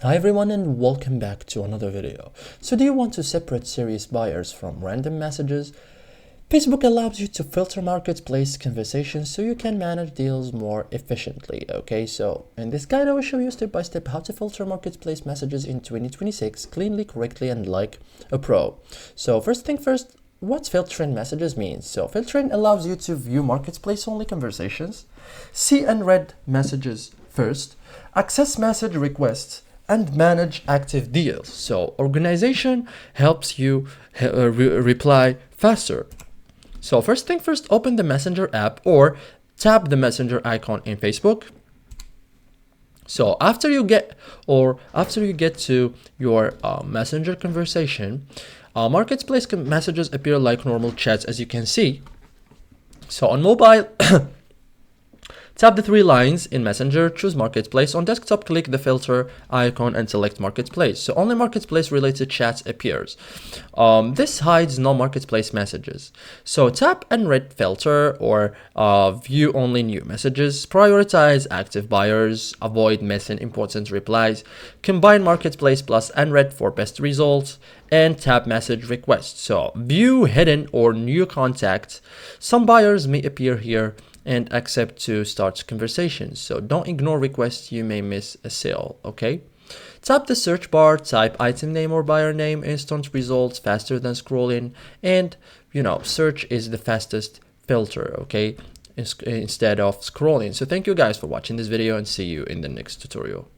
Hi everyone and welcome back to another video. So do you want to separate serious buyers from random messages? Facebook allows you to filter marketplace conversations so you can manage deals more efficiently. Okay, so in this guide I will show you step by step how to filter marketplace messages in 2026 cleanly, correctly, and like a pro. So first thing first, what filtering messages means. So filtering allows you to view marketplace only conversations, see unread messages first, access message requests, and manage active deals. So organization helps you reply faster. So first thing first, open the Messenger app or tap the Messenger icon in Facebook. So after you get to your Messenger conversation, marketplace messages appear like normal chats, as you can see. So on mobile, tap the three lines in Messenger, choose Marketplace. On desktop, click the filter icon and select Marketplace. So only Marketplace related chats appears. This hides no Marketplace messages. So tap unread filter or view only new messages. Prioritize active buyers. Avoid missing important replies. Combine Marketplace plus unread for best results. And tap message request. So view hidden or new contacts. Some buyers may appear here and accept to start conversations. So don't ignore requests, you may miss a sale, okay? Tap the search bar, type item name or buyer name, instant results faster than scrolling, and search is the fastest filter, okay? Instead of scrolling. So thank you guys for watching this video and see you in the next tutorial.